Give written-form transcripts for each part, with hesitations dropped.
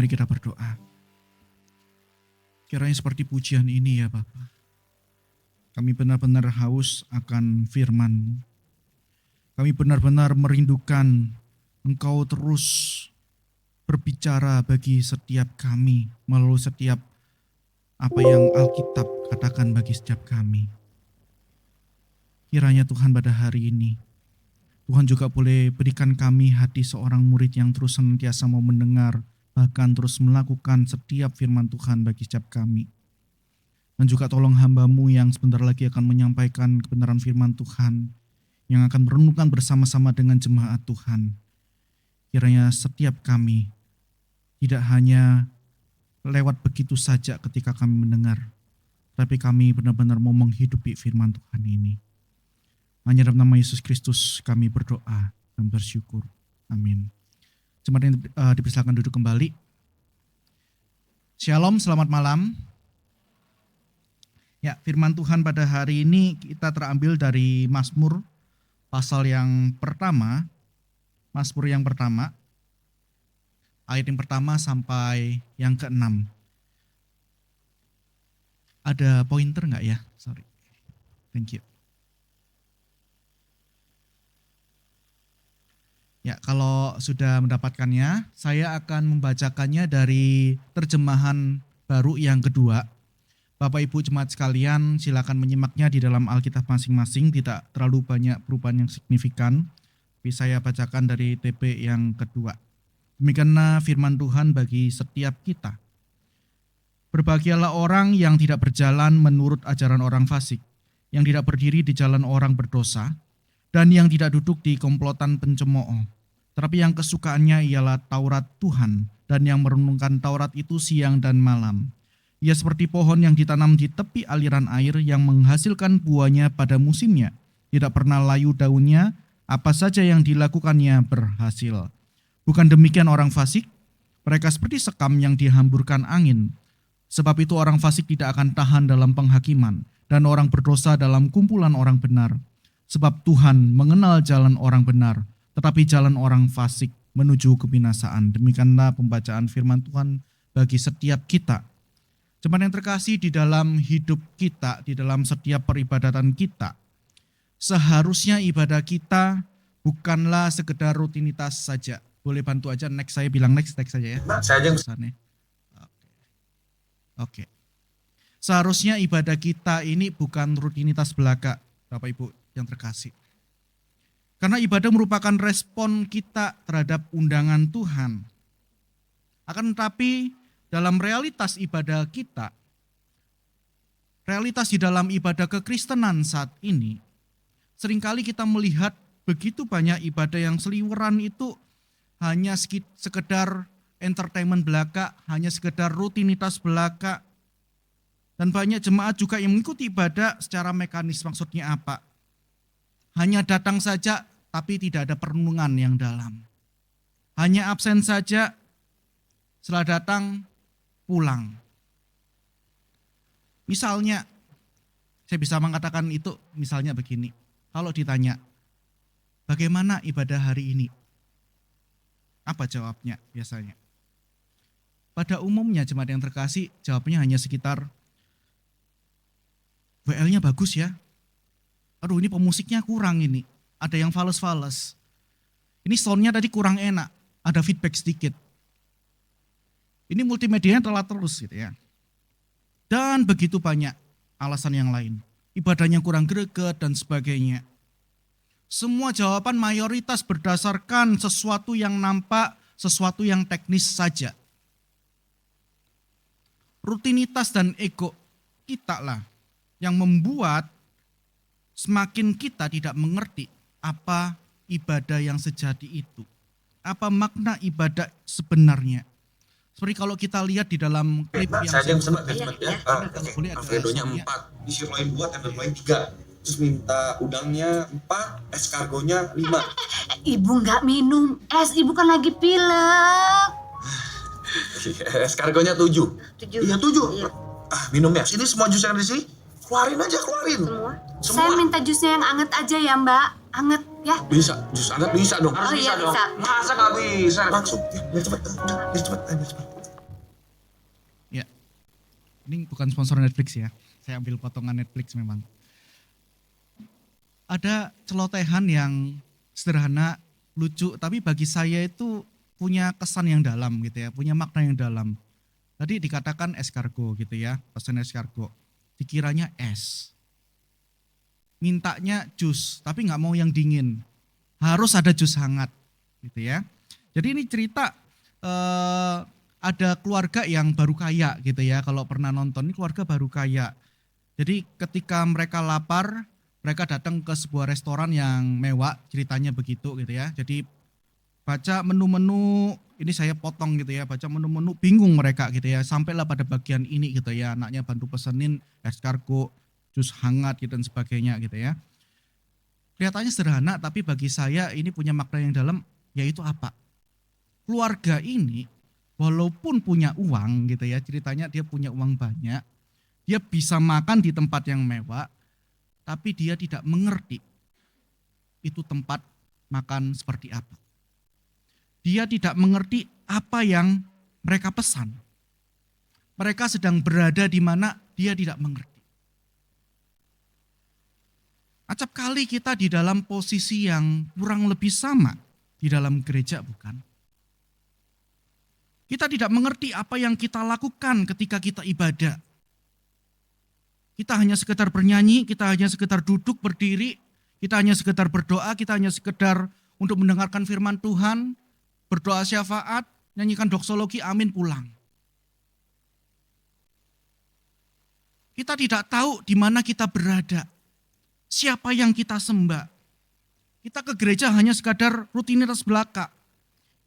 Mari kita berdoa. Kiranya seperti pujian ini ya Bapa. Kami benar-benar haus akan firman-Mu. Kami benar-benar merindukan Engkau terus berbicara bagi setiap kami melalui setiap apa yang Alkitab katakan bagi setiap kami. Kiranya Tuhan pada hari ini, Tuhan juga boleh berikan kami hati seorang murid yang terus senantiasa mau mendengar, bahkan terus melakukan setiap firman Tuhan bagi setiap kami. Dan juga tolong hamba-Mu yang sebentar lagi akan menyampaikan kebenaran firman Tuhan, yang akan merenungkan bersama-sama dengan jemaat Tuhan. Kiranya setiap kami tidak hanya lewat begitu saja ketika kami mendengar, tapi kami benar-benar mau menghidupi firman Tuhan ini. Hanya dalam nama Yesus Kristus kami berdoa dan bersyukur. Amin. Jemaat yang dipersilakan duduk kembali. Shalom, selamat malam. Ya, firman Tuhan pada hari ini kita terambil dari Mazmur pasal yang pertama. Mazmur yang pertama. Ayat yang pertama sampai yang ke-6. Ada pointer enggak ya? Sorry. Thank you. Ya, kalau sudah mendapatkannya, saya akan membacakannya dari terjemahan baru yang kedua. Bapak Ibu jemaat sekalian, silakan menyimaknya di dalam Alkitab masing-masing, tidak terlalu banyak perubahan yang signifikan. Tapi saya bacakan dari TP yang kedua. Demikianlah firman Tuhan bagi setiap kita. Berbahagialah orang yang tidak berjalan menurut ajaran orang fasik, yang tidak berdiri di jalan orang berdosa, dan yang tidak duduk di komplotan pencemooh. Tetapi yang kesukaannya ialah Taurat Tuhan, dan yang merenungkan Taurat itu siang dan malam. Ia seperti pohon yang ditanam di tepi aliran air yang menghasilkan buahnya pada musimnya. Tidak pernah layu daunnya, apa saja yang dilakukannya berhasil. Bukan demikian orang fasik, mereka seperti sekam yang dihamburkan angin. Sebab itu orang fasik tidak akan tahan dalam penghakiman, dan orang berdosa dalam kumpulan orang benar. Sebab Tuhan mengenal jalan orang benar, tetapi jalan orang fasik menuju kebinasaan. Demikianlah pembacaan firman Tuhan bagi setiap kita. Jemaat yang terkasih, di dalam hidup kita, di dalam setiap peribadatan kita, seharusnya ibadah kita bukanlah sekedar rutinitas saja. Boleh bantu aja next, saya bilang next saja ya. Saya aja. Oke. Seharusnya ibadah kita ini bukan rutinitas belaka, Bapak Ibu yang terkasih. Karena ibadah merupakan respon kita terhadap undangan Tuhan. Akan tetapi dalam realitas ibadah kita, realitas di dalam ibadah kekristenan saat ini, seringkali kita melihat begitu banyak ibadah yang seliweran itu hanya sekedar entertainment belaka, hanya sekedar rutinitas belaka. Dan banyak jemaat juga yang mengikuti ibadah secara mekanis. Maksudnya apa? Hanya datang saja, tapi tidak ada perenungan yang dalam. Hanya absen saja, setelah datang, pulang. Misalnya, saya bisa mengatakan itu misalnya begini. Kalau ditanya, bagaimana ibadah hari ini? Apa jawabnya biasanya? Pada umumnya jemaat yang terkasih, jawabnya hanya sekitar, WL-nya bagus ya. Aduh, ini pemusiknya kurang ini. Ada yang fales-fales. Ini sound-nya tadi kurang enak. Ada feedback sedikit. Ini multimedianya telat terus gitu ya. Dan begitu banyak alasan yang lain. Ibadahnya kurang greget dan sebagainya. Semua jawaban mayoritas berdasarkan sesuatu yang nampak, sesuatu yang teknis saja. Rutinitas dan ego kita lah yang membuat semakin kita tidak mengerti apa ibadah yang sejati itu. Apa makna ibadah sebenarnya. Seperti kalau kita lihat di dalam klip yang saya yang sempat boleh agak Alfredonya 4, disirloin 2, tenderloin 3. Terus minta udangnya 4, escargonya 5. Ibu nggak minum es, ibu kan lagi pilek. Escargonya 7. Iya 7. Iya. Minum ya. Ini semua jus yang ada di sini. Keluarin aja, keluarin. Semua. Semua. Saya minta jusnya yang anget aja ya Mbak. Anget ya. Bisa, jus hangat bisa dong. Oh iya bisa. Masa nggak bisa? Langsung, ya, biar cepet. Udah, biar cepet. Ini bukan sponsor Netflix ya, saya ambil potongan Netflix memang. Ada celotehan yang sederhana, lucu, tapi bagi saya itu punya kesan yang dalam gitu ya, punya makna yang dalam. Tadi dikatakan escargot gitu ya, pesan escargot. Dikiranya es. Mintanya jus, tapi nggak mau yang dingin. Harus ada jus hangat gitu ya. Jadi ini cerita ada keluarga yang baru kaya gitu ya. Kalau pernah nonton, ini keluarga baru kaya. Jadi ketika mereka lapar, mereka datang ke sebuah restoran yang mewah, ceritanya begitu gitu ya. Jadi baca menu-menu, ini saya potong gitu ya, baca menu-menu bingung mereka gitu ya. Sampailah pada bagian ini gitu ya, anaknya bantu pesenin escargot, jus hangat gitu dan sebagainya gitu ya. Kelihatannya sederhana, tapi bagi saya ini punya makna yang dalam, yaitu apa? Keluarga ini walaupun punya uang gitu ya, ceritanya dia punya uang banyak, dia bisa makan di tempat yang mewah, tapi dia tidak mengerti itu tempat makan seperti apa. Dia tidak mengerti apa yang mereka pesan. Mereka sedang berada di mana dia tidak mengerti. Acap kali kita di dalam posisi yang kurang lebih sama di dalam gereja, bukan? Kita tidak mengerti apa yang kita lakukan ketika kita ibadah. Kita hanya sekedar bernyanyi, kita hanya sekedar duduk berdiri, kita hanya sekedar berdoa, kita hanya sekedar untuk mendengarkan firman Tuhan, berdoa syafaat, nyanyikan doksologi, amin, pulang. Kita tidak tahu di mana kita berada, siapa yang kita sembah. Kita ke gereja hanya sekadar rutinitas belaka.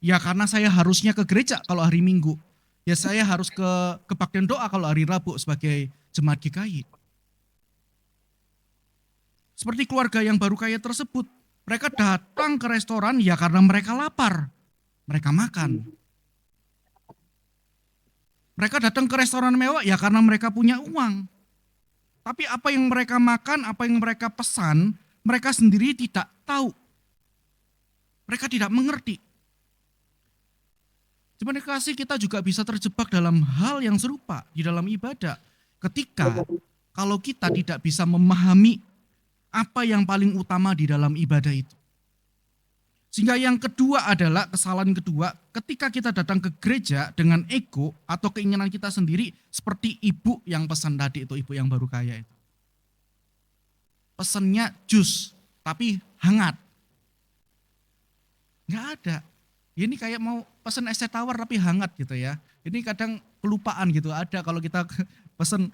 Ya karena saya harusnya ke gereja kalau hari Minggu. Ya saya harus ke kebaktian doa kalau hari Rabu sebagai jemaat GKI. Seperti keluarga yang baru kaya tersebut. Mereka datang ke restoran ya karena mereka lapar. Mereka makan. Mereka datang ke restoran mewah ya karena mereka punya uang. Tapi apa yang mereka makan, apa yang mereka pesan, mereka sendiri tidak tahu. Mereka tidak mengerti. Cuman kasih kita juga bisa terjebak dalam hal yang serupa di dalam ibadah. Ketika kalau kita tidak bisa memahami apa yang paling utama di dalam ibadah itu. Sehingga yang kedua adalah kesalahan kedua, ketika kita datang ke gereja dengan ego atau keinginan kita sendiri seperti ibu yang pesan tadi itu, ibu yang baru kaya itu. Pesennya jus, tapi hangat. Nggak ada. Ini kayak mau pesen es teh tawar tapi hangat gitu ya. Ini kadang kelupaan gitu, ada kalau kita pesen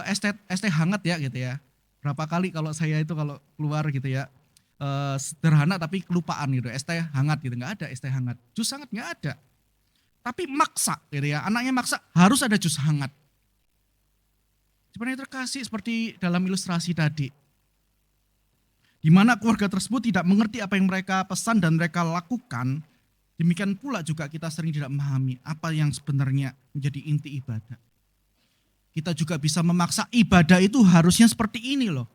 es teh hangat ya gitu ya. Berapa kali kalau saya itu kalau keluar gitu ya, sederhana tapi kelupaan gitu, es teh hangat gitu, nggak ada es teh hangat. Jus hangat nggak ada. Tapi maksa gitu ya, anaknya maksa harus ada jus hangat. Sebenarnya terkasih seperti dalam ilustrasi tadi. Di mana keluarga tersebut tidak mengerti apa yang mereka pesan dan mereka lakukan, demikian pula juga kita sering tidak memahami apa yang sebenarnya menjadi inti ibadah. Kita juga bisa memaksa ibadah itu harusnya seperti ini loh.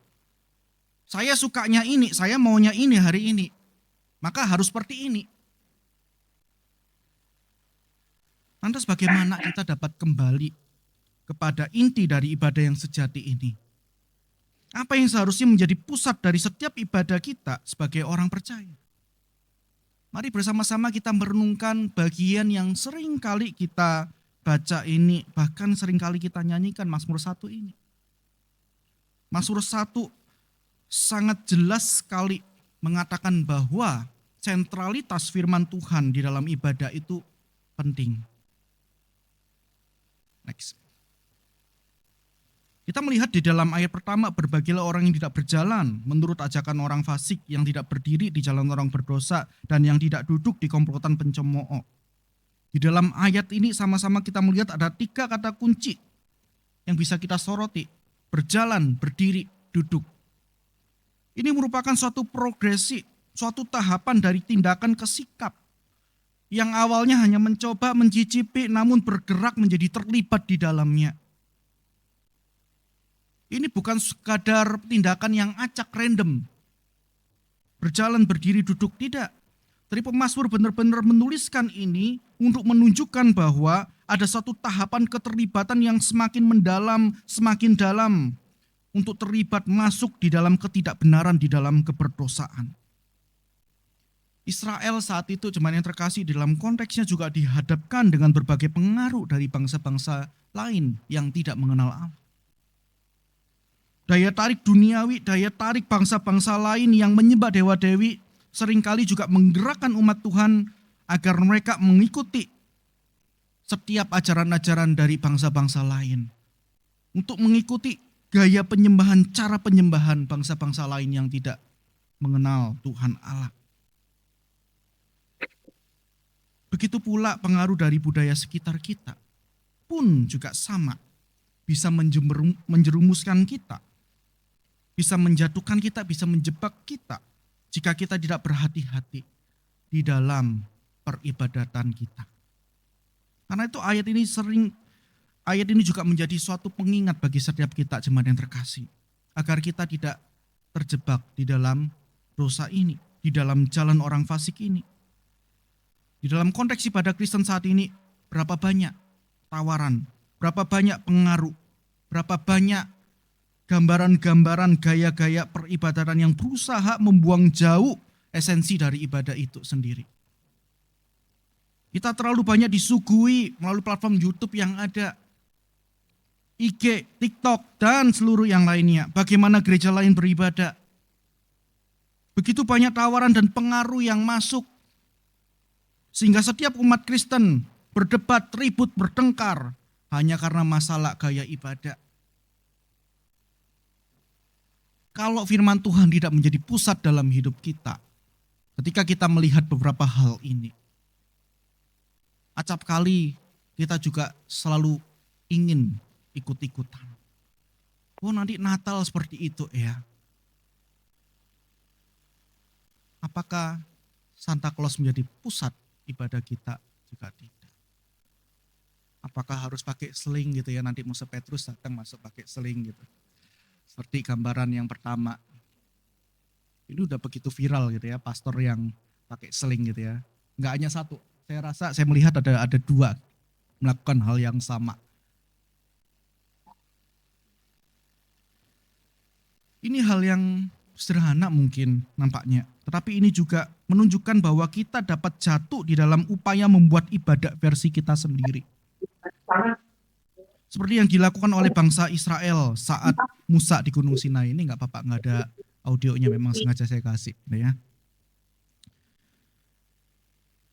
Saya sukanya ini, saya maunya ini hari ini, maka harus seperti ini. Lantas bagaimana kita dapat kembali kepada inti dari ibadah yang sejati ini? Apa yang seharusnya menjadi pusat dari setiap ibadah kita sebagai orang percaya? Mari bersama-sama kita merenungkan bagian yang sering kali kita baca ini, bahkan sering kali kita nyanyikan Mazmur 1 ini. Mazmur 1 sangat jelas sekali mengatakan bahwa sentralitas firman Tuhan di dalam ibadah itu penting. Next. Kita melihat di dalam ayat pertama, berbahagialah orang yang tidak berjalan menurut ajakan orang fasik, yang tidak berdiri di jalan orang berdosa, dan yang tidak duduk di komplotan pencemooh. Di dalam ayat ini sama-sama kita melihat ada 3 kata kunci yang bisa kita soroti. Berjalan, berdiri, duduk. Ini merupakan suatu progresi, suatu tahapan dari tindakan ke sikap. Yang awalnya hanya mencoba mencicipi namun bergerak menjadi terlibat di dalamnya. Ini bukan sekadar tindakan yang acak random. Berjalan, berdiri, duduk, tidak. Tapi pemazmur benar-benar menuliskan ini untuk menunjukkan bahwa ada suatu tahapan keterlibatan yang semakin mendalam, semakin dalam untuk terlibat masuk di dalam ketidakbenaran, di dalam keberdosaan. Israel saat itu, jemaat yang terkasih, di dalam konteksnya juga dihadapkan dengan berbagai pengaruh dari bangsa-bangsa lain yang tidak mengenal Allah. Daya tarik duniawi, daya tarik bangsa-bangsa lain yang menyembah dewa-dewi seringkali juga menggerakkan umat Tuhan agar mereka mengikuti setiap ajaran-ajaran dari bangsa-bangsa lain. Untuk mengikuti gaya penyembahan, cara penyembahan bangsa-bangsa lain yang tidak mengenal Tuhan Allah. Begitu pula pengaruh dari budaya sekitar kita pun juga sama. Bisa menjerumuskan kita. Bisa menjatuhkan kita, bisa menjebak kita. Jika kita tidak berhati-hati di dalam peribadatan kita. Karena itu ayat ini juga menjadi suatu pengingat bagi setiap kita jemaat yang terkasih. Agar kita tidak terjebak di dalam dosa ini, di dalam jalan orang fasik ini. Di dalam konteks ibadah Kristen saat ini, berapa banyak tawaran, berapa banyak pengaruh, berapa banyak gambaran-gambaran gaya-gaya peribadatan yang berusaha membuang jauh esensi dari ibadah itu sendiri. Kita terlalu banyak disuguhi melalui platform YouTube yang ada, IG, TikTok, dan seluruh yang lainnya. Bagaimana gereja lain beribadah. Begitu banyak tawaran dan pengaruh yang masuk. Sehingga setiap umat Kristen berdebat, ribut, bertengkar hanya karena masalah gaya ibadah. Kalau firman Tuhan tidak menjadi pusat dalam hidup kita, ketika kita melihat beberapa hal ini, acap kali kita juga selalu ingin ikut-ikutan. Oh, nanti Natal seperti itu ya. Apakah Santa Claus menjadi pusat ibadah kita? Juga tidak. Apakah harus pakai seling gitu ya, nanti Musa Petrus datang masuk pakai seling gitu. Seperti gambaran yang pertama. Ini udah begitu viral gitu ya, pastor yang pakai seling gitu ya. Enggak hanya satu. Saya melihat ada dua melakukan hal yang sama. Ini hal yang sederhana mungkin nampaknya. Tetapi ini juga menunjukkan bahwa kita dapat jatuh di dalam upaya membuat ibadah versi kita sendiri. Seperti yang dilakukan oleh bangsa Israel saat Musa di Gunung Sinai. Ini enggak apa-apa, enggak ada audionya, memang sengaja saya kasih. Ya.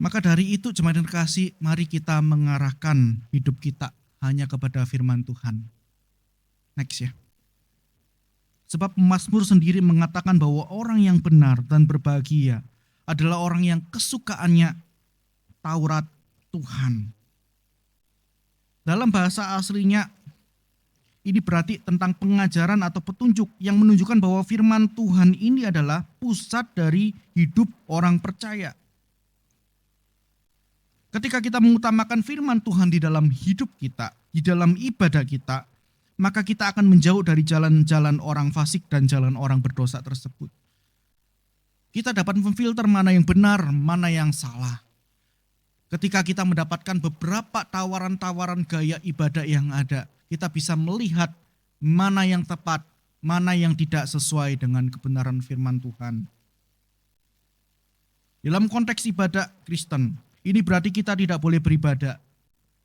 Maka dari itu jemaat yang terkasih, mari kita mengarahkan hidup kita hanya kepada firman Tuhan. Next ya. Sebab Mazmur sendiri mengatakan bahwa orang yang benar dan berbahagia adalah orang yang kesukaannya Taurat Tuhan. Dalam bahasa aslinya, ini berarti tentang pengajaran atau petunjuk yang menunjukkan bahwa firman Tuhan ini adalah pusat dari hidup orang percaya. Ketika kita mengutamakan firman Tuhan di dalam hidup kita, di dalam ibadah kita, maka kita akan menjauh dari jalan-jalan orang fasik dan jalan orang berdosa tersebut. Kita dapat memfilter mana yang benar, mana yang salah. Ketika kita mendapatkan beberapa tawaran-tawaran gaya ibadah yang ada, kita bisa melihat mana yang tepat, mana yang tidak sesuai dengan kebenaran firman Tuhan. Dalam konteks ibadah Kristen, ini berarti kita tidak boleh beribadah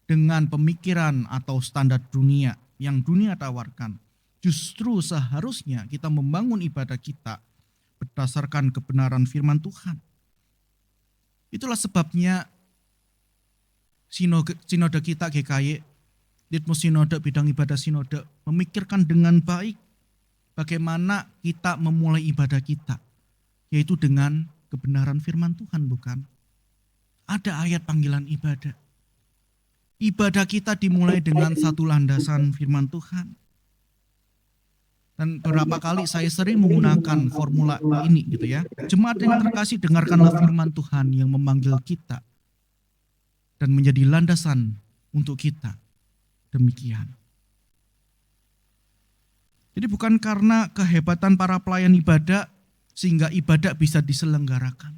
dengan pemikiran atau standar dunia yang dunia tawarkan. Justru seharusnya kita membangun ibadah kita berdasarkan kebenaran firman Tuhan. Itulah sebabnya sinode kita GKY, Litmus Sinode bidang ibadah sinode, memikirkan dengan baik bagaimana kita memulai ibadah kita, yaitu dengan kebenaran firman Tuhan, bukan? Ada ayat panggilan ibadah. Ibadah kita dimulai dengan satu landasan firman Tuhan. Dan beberapa kali saya sering menggunakan formula ini gitu ya. Jemaat yang terkasih, dengarkanlah firman Tuhan yang memanggil kita dan menjadi landasan untuk kita. Demikian. Jadi bukan karena kehebatan para pelayan ibadah sehingga ibadah bisa diselenggarakan.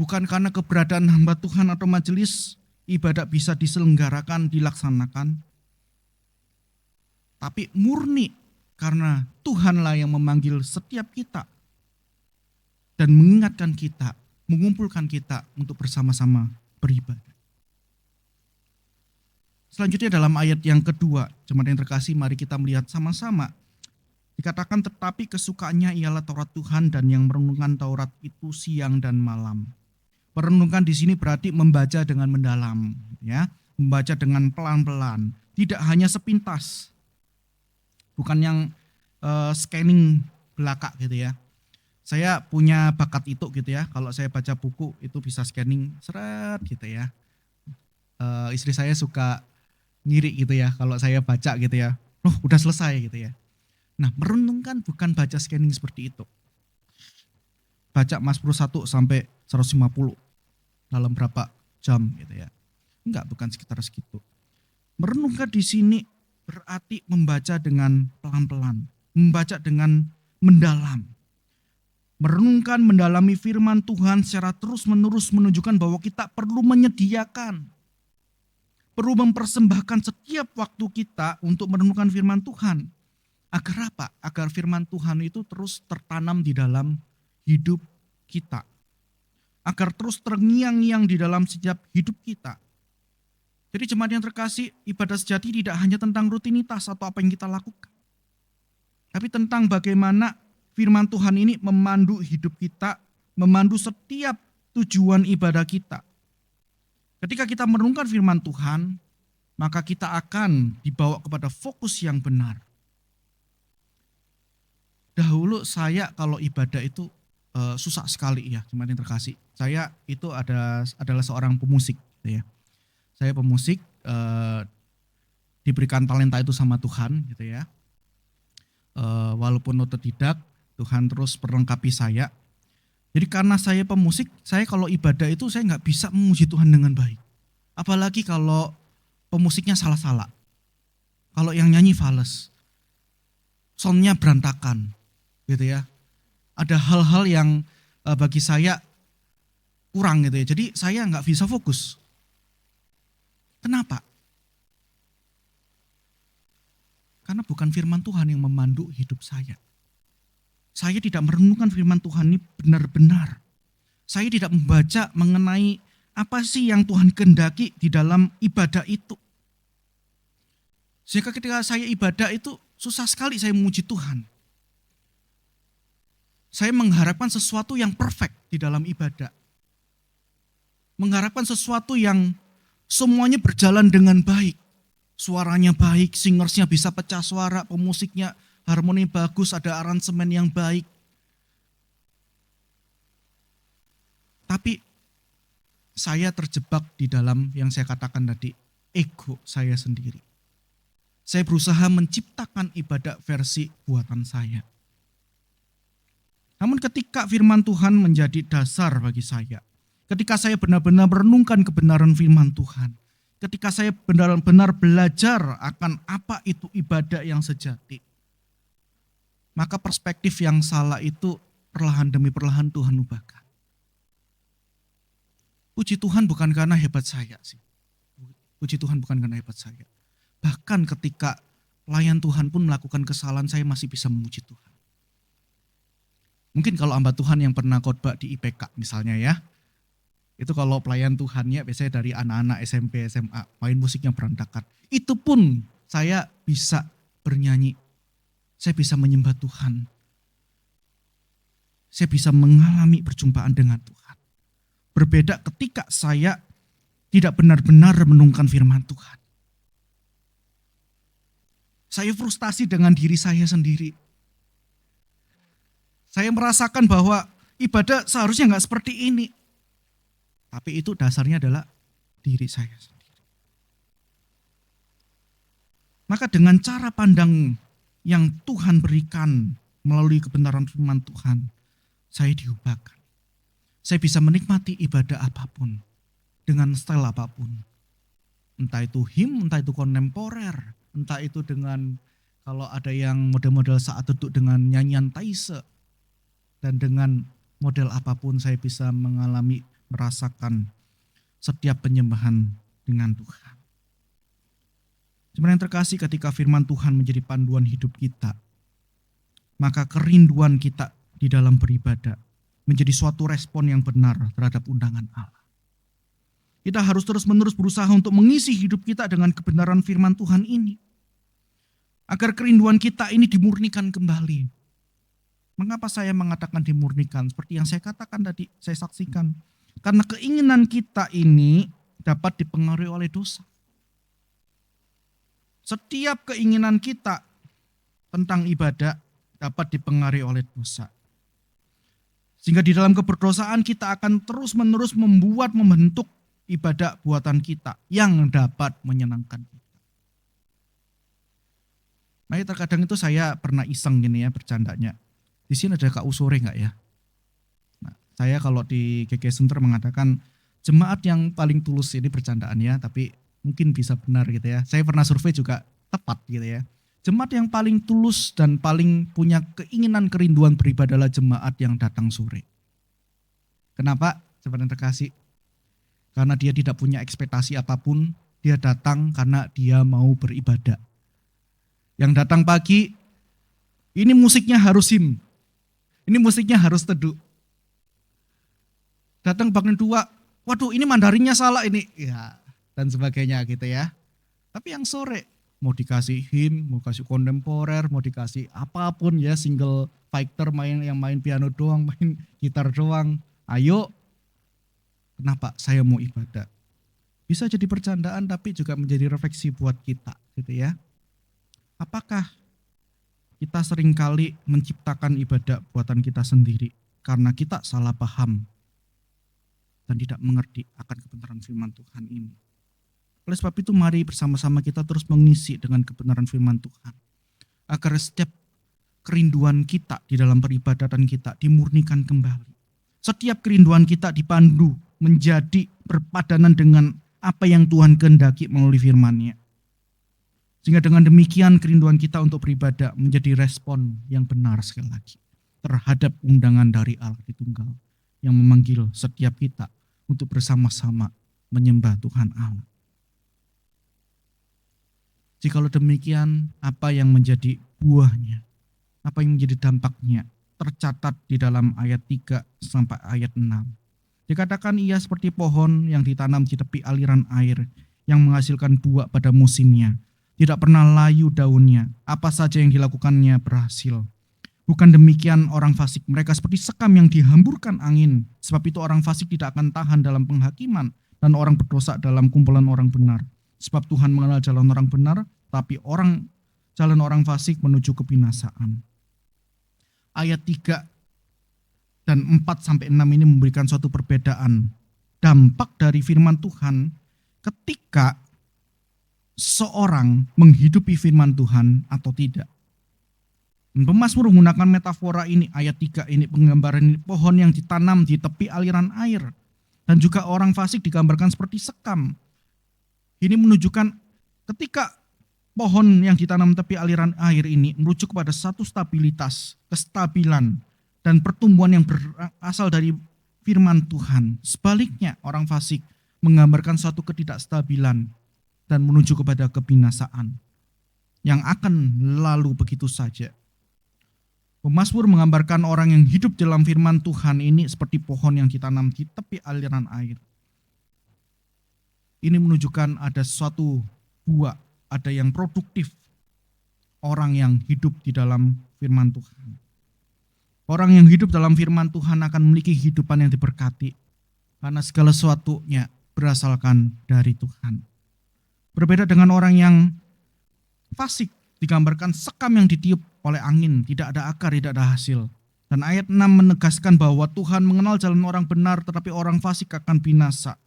Bukan karena keberadaan hamba Tuhan atau majelis ibadah bisa diselenggarakan, dilaksanakan, tapi murni karena Tuhanlah yang memanggil setiap kita dan mengingatkan kita, mengumpulkan kita untuk bersama-sama beribadah. Selanjutnya dalam ayat yang kedua, jemaat yang terkasih, mari kita melihat sama-sama. Dikatakan tetapi kesukaannya ialah Taurat Tuhan dan yang merenungkan Taurat itu siang dan malam. Merenungkan di sini berarti membaca dengan mendalam, ya, membaca dengan pelan-pelan, tidak hanya sepintas, bukan yang scanning belakang gitu ya. Saya punya bakat itu gitu ya. Kalau saya baca buku itu bisa scanning seret gitu ya. Istri saya suka ngiri gitu ya kalau saya baca gitu ya. Udah selesai gitu ya. Nah, merenungkan bukan baca scanning seperti itu. Baca Mazmur 1 sampai 150 dalam berapa jam gitu ya. Enggak, bukan sekitar segitu. Merenungkan di sini berarti membaca dengan pelan-pelan, membaca dengan mendalam. Merenungkan, mendalami firman Tuhan secara terus-menerus menunjukkan bahwa kita perlu menyediakan, perlu mempersembahkan setiap waktu kita untuk merenungkan firman Tuhan. Agar apa? Agar firman Tuhan itu terus tertanam di dalam hidup kita. Agar terus terngiang-ngiang di dalam setiap hidup kita. Jadi jemaat yang terkasih, ibadah sejati tidak hanya tentang rutinitas atau apa yang kita lakukan. Tapi tentang bagaimana firman Tuhan ini memandu hidup kita, memandu setiap tujuan ibadah kita. Ketika kita merenungkan firman Tuhan, maka kita akan dibawa kepada fokus yang benar. Dahulu saya kalau ibadah itu susah sekali ya, jemaat yang terkasih. Saya itu adalah seorang pemusik gitu ya. Saya pemusik, diberikan talenta itu sama Tuhan gitu ya. Walaupun otodidak, Tuhan terus perlengkapi saya. Jadi karena saya pemusik, saya kalau ibadah itu saya nggak bisa memuji Tuhan dengan baik. Apalagi kalau pemusiknya salah-salah. Kalau yang nyanyi fales, soundnya berantakan gitu ya. Ada hal-hal yang bagi saya kurang gitu ya. Jadi saya nggak bisa fokus. Kenapa? Karena bukan firman Tuhan yang memandu hidup saya. Saya tidak merenungkan firman Tuhan ini benar-benar. Saya tidak membaca mengenai apa sih yang Tuhan kehendaki di dalam ibadah itu. Sehingga ketika saya ibadah itu susah sekali saya memuji Tuhan. Saya mengharapkan sesuatu yang perfect di dalam ibadah. Mengharapkan sesuatu yang semuanya berjalan dengan baik. Suaranya baik, singersnya bisa pecah suara, pemusiknya harmoni bagus, ada aransemen yang baik. Tapi saya terjebak di dalam yang saya katakan tadi, ego saya sendiri. Saya berusaha menciptakan ibadah versi buatan saya. Namun ketika firman Tuhan menjadi dasar bagi saya, ketika saya benar-benar merenungkan kebenaran firman Tuhan, ketika saya benar-benar belajar akan apa itu ibadah yang sejati, maka perspektif yang salah itu perlahan demi perlahan Tuhan ubahkan. Puji Tuhan bukan karena hebat saya sih. Puji Tuhan bukan karena hebat saya. Bahkan ketika pelayan Tuhan pun melakukan kesalahan, saya masih bisa memuji Tuhan. Mungkin kalau hamba Tuhan yang pernah khotbah di IPK misalnya ya, itu kalau pelayan Tuhannya biasanya dari anak-anak SMP, SMA, main musiknya berantakan. Itu pun saya bisa bernyanyi, saya bisa menyembah Tuhan. Saya bisa mengalami perjumpaan dengan Tuhan. Berbeda ketika saya tidak benar-benar merenungkan firman Tuhan. Saya frustasi dengan diri saya sendiri. Saya merasakan bahwa ibadah seharusnya nggak seperti ini. Tapi itu dasarnya adalah diri saya sendiri. Maka dengan cara pandang yang Tuhan berikan melalui kebenaran firman Tuhan, saya diubahkan. Saya bisa menikmati ibadah apapun, dengan style apapun. Entah itu hymn, entah itu kontemporer, entah itu dengan kalau ada yang model-model saat duduk dengan nyanyian taise. Dan dengan model apapun saya bisa mengalami, merasakan setiap penyembahan dengan Tuhan. Sebenarnya yang terkasih, ketika firman Tuhan menjadi panduan hidup kita, maka kerinduan kita di dalam beribadah menjadi suatu respon yang benar terhadap undangan Allah. Kita harus terus-menerus berusaha untuk mengisi hidup kita dengan kebenaran firman Tuhan ini, agar kerinduan kita ini dimurnikan kembali. Mengapa saya mengatakan dimurnikan? Seperti yang saya katakan tadi, saya saksikan. Karena keinginan kita ini dapat dipengaruhi oleh dosa. Setiap keinginan kita tentang ibadah dapat dipengaruhi oleh dosa. Sehingga di dalam keberdosaan kita akan terus-menerus membentuk ibadah buatan kita yang dapat menyenangkan kita. Nah, terkadang itu saya pernah iseng gini ya bercandanya. Di sini ada Kak Usore enggak ya? Nah, saya kalau di GG Center mengatakan jemaat yang paling tulus ini bercandaan ya, tapi mungkin bisa benar gitu ya. Saya pernah survei juga tepat gitu ya. Jemaat yang paling tulus dan paling punya keinginan kerinduan beribadah adalah jemaat yang datang sore. Kenapa? Sebenarnya terkasih. Karena dia tidak punya ekspektasi apapun, dia datang karena dia mau beribadah. Yang datang pagi, ini musiknya harus him. Ini musiknya harus teduh. Datang bangun 2, waduh ini mandarinnya salah ini. Ya, dan sebagainya gitu ya. Tapi yang sore, mau dikasih him, mau kasih kontemporer, mau dikasih apapun ya, single fighter yang main piano doang, main gitar doang. Ayo, kenapa saya mau ibadah? Bisa jadi bercandaan tapi juga menjadi refleksi buat kita gitu ya. Apakah kita seringkali menciptakan ibadah buatan kita sendiri karena kita salah paham dan tidak mengerti akan kebenaran firman Tuhan ini. Oleh sebab itu mari bersama-sama kita terus mengisi dengan kebenaran firman Tuhan. Agar setiap kerinduan kita di dalam peribadatan kita dimurnikan kembali. Setiap kerinduan kita dipandu menjadi berpadanan dengan apa yang Tuhan kehendaki melalui firman-Nya. Sehingga dengan demikian kerinduan kita untuk beribadah menjadi respon yang benar sekali lagi terhadap undangan dari Allah Tritunggal yang memanggil setiap kita untuk bersama-sama menyembah Tuhan Allah. Jikalau demikian, apa yang menjadi buahnya, apa yang menjadi dampaknya tercatat di dalam ayat 3 sampai ayat 6. Dikatakan ia seperti pohon yang ditanam di tepi aliran air yang menghasilkan buah pada musimnya. Tidak pernah layu daunnya, apa saja yang dilakukannya berhasil. Bukan demikian orang fasik, mereka seperti sekam yang dihamburkan angin. Sebab itu orang fasik tidak akan tahan dalam penghakiman dan orang berdosa dalam kumpulan orang benar. Sebab Tuhan mengenal jalan orang benar, tapi jalan orang fasik menuju kebinasaan. Ayat 3 dan 4 sampai 6 ini memberikan suatu perbedaan dampak dari firman Tuhan ketika seorang menghidupi firman Tuhan atau tidak. Pemazmur menggunakan metafora ini, ayat 3 ini penggambaran ini, pohon yang ditanam di tepi aliran air. Dan juga orang fasik digambarkan seperti sekam. Ini menunjukkan ketika pohon yang ditanam tepi aliran air ini merujuk kepada satu stabilitas, kestabilan, dan pertumbuhan yang berasal dari firman Tuhan. Sebaliknya orang fasik menggambarkan suatu ketidakstabilan dan menuju kepada kebinasaan yang akan lalu begitu saja. Pemazmur menggambarkan orang yang hidup dalam firman Tuhan ini seperti pohon yang ditanam di tepi aliran air. Ini menunjukkan ada suatu buah, ada yang produktif. Orang yang hidup di dalam firman Tuhan. Orang yang hidup dalam firman Tuhan akan memiliki kehidupan yang diberkati. Karena segala sesuatunya berasalkan dari Tuhan. Berbeda dengan orang yang fasik, digambarkan sekam yang ditiup oleh angin, tidak ada akar, tidak ada hasil. Dan ayat 6 menegaskan bahwa Tuhan mengenal jalan orang benar, tetapi orang fasik akan binasa.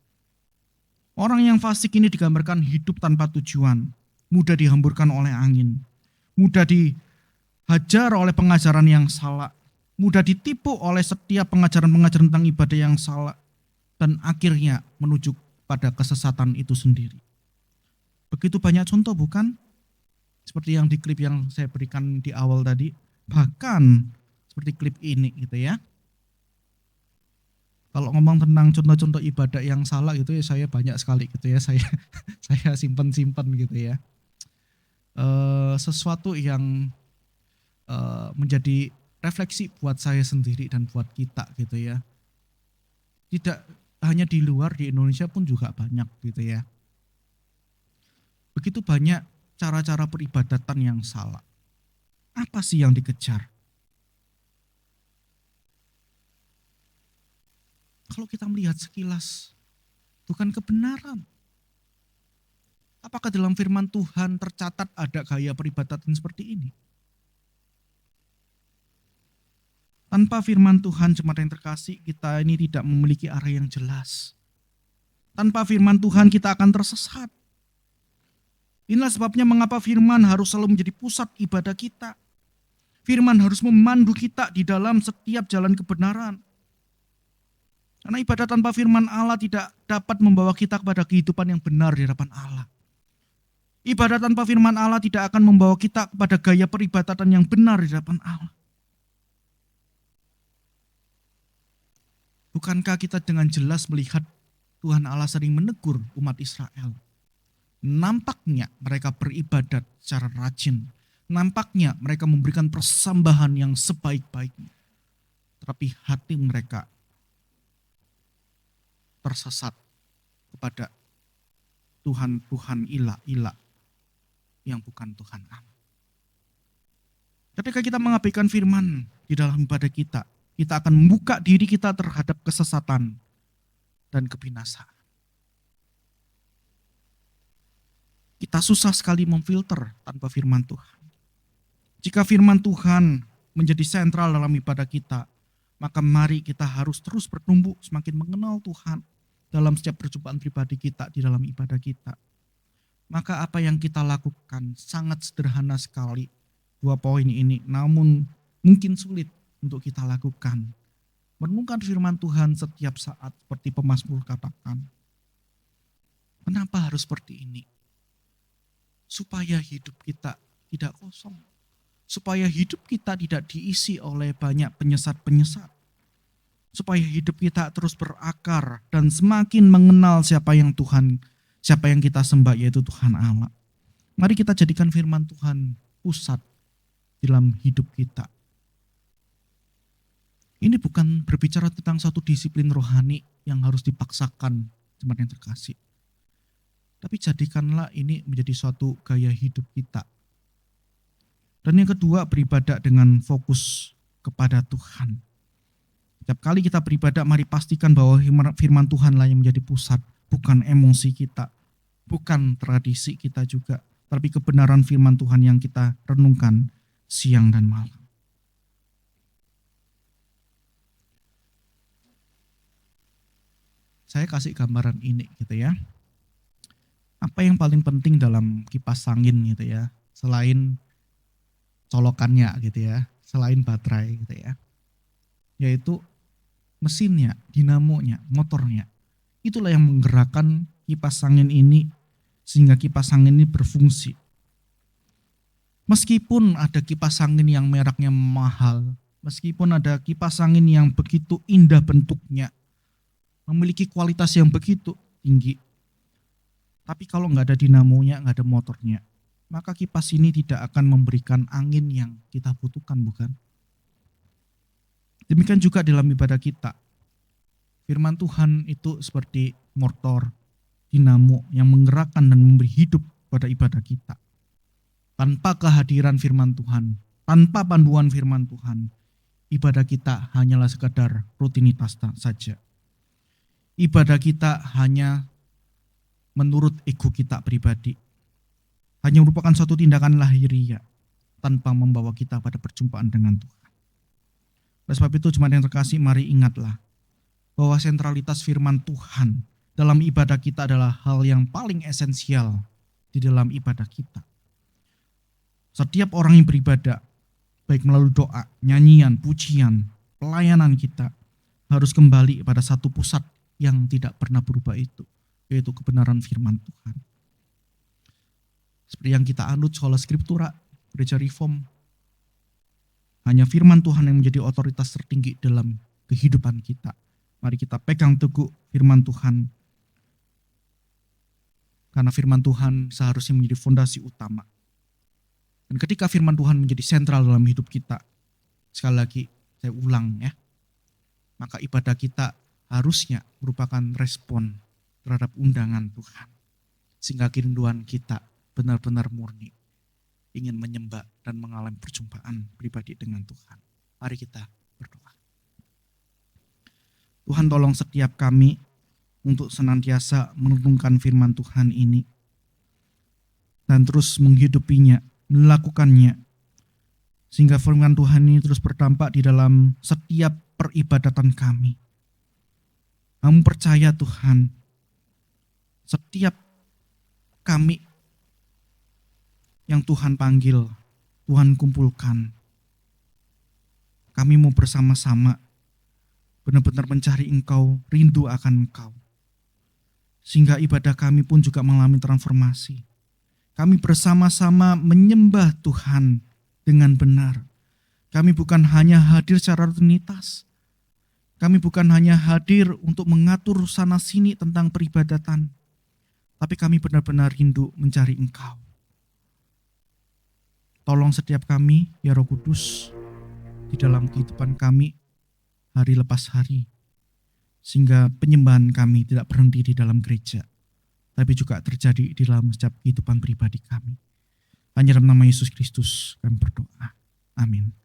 Orang yang fasik ini digambarkan hidup tanpa tujuan, mudah dihamburkan oleh angin, mudah dihajar oleh pengajaran yang salah, mudah ditipu oleh setiap pengajaran-pengajaran tentang ibadah yang salah, dan akhirnya menuju pada kesesatan itu sendiri. Begitu banyak contoh bukan? Seperti yang di klip yang saya berikan di awal tadi, bahkan seperti klip ini gitu ya. Kalau ngomong tentang contoh-contoh ibadah yang salah gitu ya, saya banyak sekali gitu ya, saya saya simpen-simpen gitu ya. Sesuatu yang menjadi refleksi buat saya sendiri dan buat kita gitu ya. Tidak hanya di luar, di Indonesia pun juga banyak gitu ya. Begitu banyak cara-cara peribadatan yang salah. Apa sih yang dikejar? Kalau kita melihat sekilas, bukan kebenaran. Apakah dalam firman Tuhan tercatat ada gaya peribadatan seperti ini? Tanpa firman Tuhan, jemaat yang terkasih, kita ini tidak memiliki arah yang jelas. Tanpa firman Tuhan kita akan tersesat. Inilah sebabnya mengapa firman harus selalu menjadi pusat ibadah kita. Firman harus memandu kita di dalam setiap jalan kebenaran. Karena ibadah tanpa firman Allah tidak dapat membawa kita kepada kehidupan yang benar di hadapan Allah. Ibadah tanpa firman Allah tidak akan membawa kita kepada gaya peribadatan yang benar di hadapan Allah. Bukankah kita dengan jelas melihat Tuhan Allah sering menegur umat Israel? Nampaknya mereka beribadat secara rajin. Nampaknya mereka memberikan persembahan yang sebaik-baiknya. Tetapi hati mereka tersesat kepada Tuhan-Tuhan ilah-ilah yang bukan Tuhan Allah. Ketika kita mengabaikan firman di dalam ibadah kita akan membuka diri kita terhadap kesesatan dan kebinasaan. Kita susah sekali memfilter tanpa firman Tuhan. Jika firman Tuhan menjadi sentral dalam ibadah kita, maka mari kita harus terus bertumbuh semakin mengenal Tuhan dalam setiap perjumpaan pribadi kita di dalam ibadah kita. Maka apa yang kita lakukan sangat sederhana sekali. 2 poin ini namun mungkin sulit untuk kita lakukan. Merenungkan firman Tuhan setiap saat seperti pemazmur katakan. Kenapa harus seperti ini? Supaya hidup kita tidak kosong. Supaya hidup kita tidak diisi oleh banyak penyesat-penyesat. Supaya hidup kita terus berakar dan semakin mengenal siapa yang kita sembah, yaitu Tuhan Allah. Mari kita jadikan firman Tuhan pusat dalam hidup kita. Ini bukan berbicara tentang satu disiplin rohani yang harus dipaksakan, jemaat yang terkasih. Tapi jadikanlah ini menjadi suatu gaya hidup kita. Dan yang kedua, beribadah dengan fokus kepada Tuhan. Setiap kali kita beribadah, mari pastikan bahwa firman Tuhanlah yang menjadi pusat, bukan emosi kita, bukan tradisi kita juga, tapi kebenaran firman Tuhan yang kita renungkan siang dan malam. Saya kasih gambaran ini gitu ya. Apa yang paling penting dalam kipas angin gitu ya, selain colokannya gitu ya, selain baterai gitu ya, yaitu mesinnya, dinamonya, motornya. Itulah yang menggerakkan kipas angin ini sehingga kipas angin ini berfungsi. Meskipun ada kipas angin yang mereknya mahal, meskipun ada kipas angin yang begitu indah bentuknya, memiliki kualitas yang begitu tinggi, tapi kalau nggak ada dinamonya, nggak ada motornya, maka kipas ini tidak akan memberikan angin yang kita butuhkan, bukan? Demikian juga dalam ibadah kita. Firman Tuhan itu seperti motor, dinamo yang menggerakkan dan memberi hidup pada ibadah kita. Tanpa kehadiran firman Tuhan, tanpa panduan firman Tuhan, ibadah kita hanyalah sekadar rutinitas saja. Ibadah kita hanya menurut ego kita pribadi. Hanya merupakan suatu tindakan lahiriah tanpa membawa kita pada perjumpaan dengan Tuhan. Oleh sebab itu, jemaat yang terkasih, mari ingatlah bahwa sentralitas firman Tuhan dalam ibadah kita adalah hal yang paling esensial di dalam ibadah kita. Setiap orang yang beribadah, baik melalui doa, nyanyian, pujian, pelayanan kita, harus kembali pada satu pusat yang tidak pernah berubah itu, yaitu kebenaran firman Tuhan. Seperti yang kita anut sola scriptura, gereja reform, hanya firman Tuhan yang menjadi otoritas tertinggi dalam kehidupan kita. Mari kita pegang teguh firman Tuhan. Karena firman Tuhan seharusnya menjadi fondasi utama. Dan ketika firman Tuhan menjadi sentral dalam hidup kita, sekali lagi saya ulang ya, maka ibadah kita harusnya merupakan respon terhadap undangan Tuhan. Sehingga kerinduan kita benar-benar murni, ingin menyembah dan mengalami perjumpaan pribadi dengan Tuhan. Mari kita berdoa. Tuhan, tolong setiap kami untuk senantiasa merenungkan firman Tuhan ini dan terus menghidupinya, melakukannya, sehingga firman Tuhan ini terus berdampak di dalam setiap peribadatan kami. Kami percaya Tuhan, setiap kami yang Tuhan panggil, Tuhan kumpulkan, kami mau bersama-sama benar-benar mencari Engkau, rindu akan Engkau. Sehingga ibadah kami pun juga mengalami transformasi. Kami bersama-sama menyembah Tuhan dengan benar. Kami bukan hanya hadir secara rutinitas. Kami bukan hanya hadir untuk mengatur sana sini tentang peribadatan. Tapi kami benar-benar rindu mencari Engkau. Tolong setiap kami, ya Roh Kudus, di dalam kehidupan kami hari lepas hari. Sehingga penyembahan kami tidak berhenti di dalam gereja, tapi juga terjadi di dalam setiap kehidupan pribadi kami. Hanya dalam nama Yesus Kristus kami berdoa. Amin.